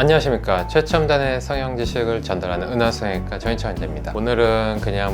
안녕하십니까. 최첨단의 성형 지식을 전달하는 은하성형외과 정인철 환자입니다. 오늘은 그냥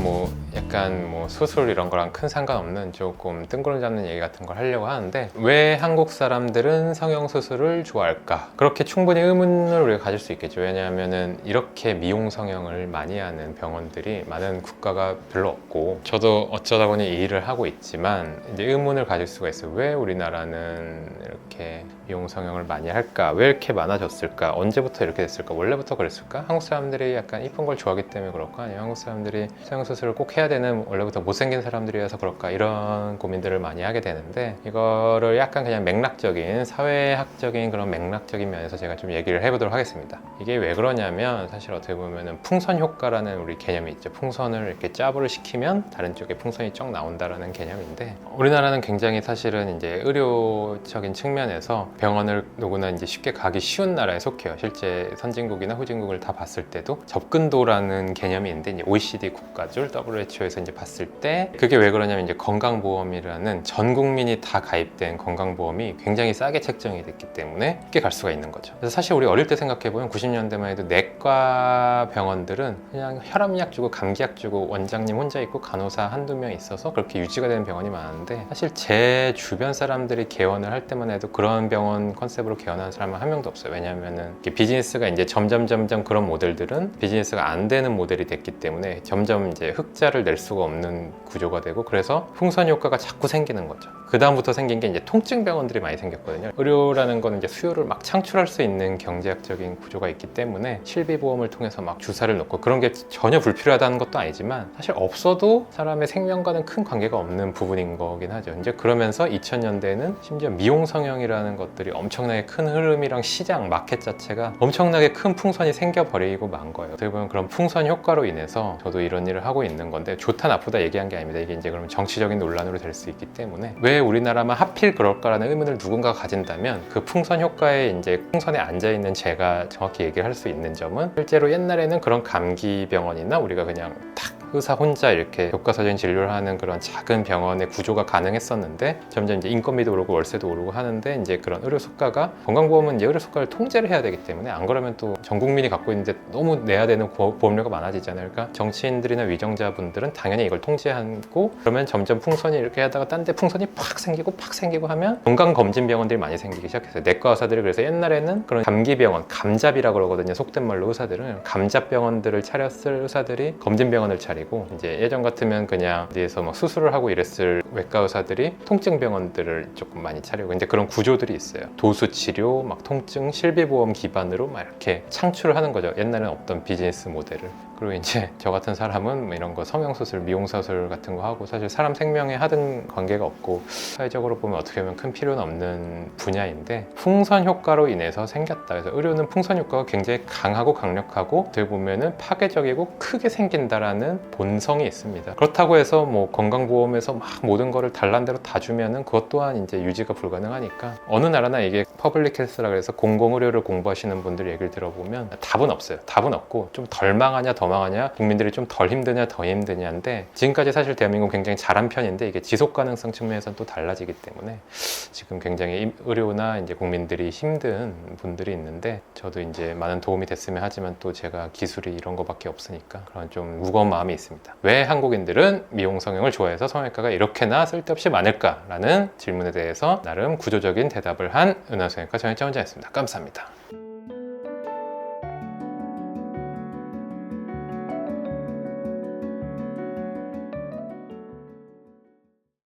약간 수술 이런 거랑 큰 상관없는 조금 뜬구름 잡는 얘기 같은 걸 하려고 하는데, 왜 한국 사람들은 성형 수술을 좋아할까? 그렇게 충분히 의문을 우리가 가질 수 있겠죠. 왜냐하면은 이렇게 미용 성형을 많이 하는 병원들이 많은 국가가 별로 없고, 저도 어쩌다 보니 이 일을 하고 있지만 이제 의문을 가질 수가 있어요. 왜 우리나라는 이렇게 미용 성형을 많이 할까? 왜 이렇게 많아졌을까? 언제부터 이렇게 됐을까? 원래부터 그랬을까? 한국 사람들이 약간 이쁜 걸 좋아하기 때문에 그럴까? 아니면 한국 사람들이 성형 수술을 꼭 해야 되는 원래부터 못생긴 사람들이어서 그럴까? 이런 고민들을 많이 하게 되는데, 이거를 약간 그냥 맥락적인 사회학적인 그런 맥락적인 면에서 제가 좀 얘기를 해보도록 하겠습니다. 이게 왜 그러냐면, 사실 어떻게 보면은 풍선 효과라는 우리 개념이 있죠. 풍선을 이렇게 짜부를 시키면 다른 쪽에 풍선이 쫙 나온다라는 개념인데, 우리나라는 굉장히 사실은 이제 의료적인 측면에서 병원을 누구나 이제 쉽게 가기 쉬운 나라에 속해요. 실제 선진국이나 후진국을 다 봤을 때도 접근도라는 개념이 있는데, 이제 OECD 국가들 WHO에서 이제 봤을 때 그게 왜 그러냐면, 이제 건강보험이라는 전 국민이 다 가입된 건강보험이 굉장히 싸게 책정이 됐기 때문에 쉽게 갈 수가 있는 거죠. 그래서 사실 우리 어릴 때 생각해보면 90년대만 해도 내과 병원들은 그냥 혈압약 주고 감기약 주고 원장님 혼자 있고 간호사 한두 명 있어서 그렇게 유지가 되는 병원이 많은데, 사실 제 주변 사람들이 개원을 할 때만 해도 그런 병원 컨셉으로 개원하는 사람은 한 명도 없어요. 왜냐하면은 비즈니스가 이제 점점 그런 모델들은 비즈니스가 안 되는 모델이 됐기 때문에 점점 이제 흑자를 낼 수가 없는 구조가 되고, 그래서 풍선 효과가 자꾸 생기는 거죠. 그 다음부터 생긴 게 이제 통증 병원들이 많이 생겼거든요. 의료라는 거는 이제 수요를 막 창출할 수 있는 경제학적인 구조가 있기 때문에 실비보험을 통해서 막 주사를 놓고 그런 게 전혀 불필요하다는 것도 아니지만, 사실 없어도 사람의 생명과는 큰 관계가 없는 부분인 거긴 하죠. 이제 그러면서 2000년대에는 심지어 미용 성형이라는 것들이 엄청나게 큰 흐름이랑 시장 마켓 자체가 엄청나게 큰 풍선이 생겨버리고 만 거예요. 어떻게 보면 그런 풍선 효과로 인해서 저도 이런 일을 하고 있는 건데, 좋다 나쁘다 얘기한 게 아닙니다. 이게 이제 그러면 정치적인 논란으로 될 수 있기 때문에, 왜 우리나라만 하필 그럴까라는 의문을 누군가가 가진다면, 그 풍선 효과에 이제 풍선에 앉아있는 제가 정확히 얘기를 할 수 있는 점은, 실제로 옛날에는 그런 감기 병원이나 우리가 그냥 탁 의사 혼자 이렇게 교과서적인 진료를 하는 그런 작은 병원의 구조가 가능했었는데, 점점 이제 인건비도 오르고 월세도 오르고 하는데, 이제 그런 의료 수가가, 건강보험은 이제 의료 수가를 통제를 해야 되기 때문에, 안 그러면 또 전 국민이 갖고 있는데 너무 내야 되는 보험료가 많아지잖아요. 그러니까 정치인들이나 위정자분들은 당연히 이걸 통제하고, 그러면 점점 풍선이 이렇게 하다가 딴 데 풍선이 팍 생기고 하면 건강검진병원들이 많이 생기기 시작했어요. 내과 의사들이. 그래서 옛날에는 그런 감기병원, 감잡이라고 그러거든요. 속된 말로 의사들은 감잡병원들을 차렸을 의사들이 검진병원을 차리고, 이제 예전 같으면 그냥 어디에서 막 수술을 하고 이랬을 외과 의사들이 통증병원들을 조금 많이 차리고, 이제 그런 구조들이 있어요. 도수치료, 막 통증, 실비보험 기반으로 막 이렇게 창출을 하는 거죠. 옛날에는 없던 비즈니스 모델을. 그리고 이제 저 같은 사람은 이런 거 성형수술, 미용수술 같은 거 하고, 사실 사람 생명에 하등 관계가 없고 사회적으로 보면 어떻게 보면 큰 필요는 없는 분야인데, 풍선 효과로 인해서 생겼다. 그래서 의료는 풍선 효과가 굉장히 강하고 강력하고, 어떻게 보면은 파괴적이고 크게 생긴다라는 본성이 있습니다. 그렇다고 해서 건강보험에서 막 모든 거를 달란대로 다 주면은 그것 또한 이제 유지가 불가능하니까, 어느 나라나 이게 퍼블릭 헬스라 그래서 공공의료를 공부하시는 분들 얘기를 들어보면 답은 없어요. 답은 없고, 좀 덜 망하냐 더 망하냐, 국민들이 좀 덜 힘드냐 더 힘드냐인데, 지금까지 사실 대한민국 굉장히 잘한 편인데, 이게 지속 가능성 측면에서는 또 달라지기 때문에 지금 굉장히 의료나 이제 국민들이 힘든 분들이 있는데, 저도 이제 많은 도움이 됐으면 하지만 또 제가 기술이 이런 거밖에 없으니까 그런 좀 무거운 마음이 있습니다. 왜 한국인들은 미용 성형을 좋아해서 성형외과가 이렇게나 쓸데없이 많을까라는 질문에 대해서 나름 구조적인 대답을 한 은하성형외과 정인철 원장이었습니다. 감사합니다.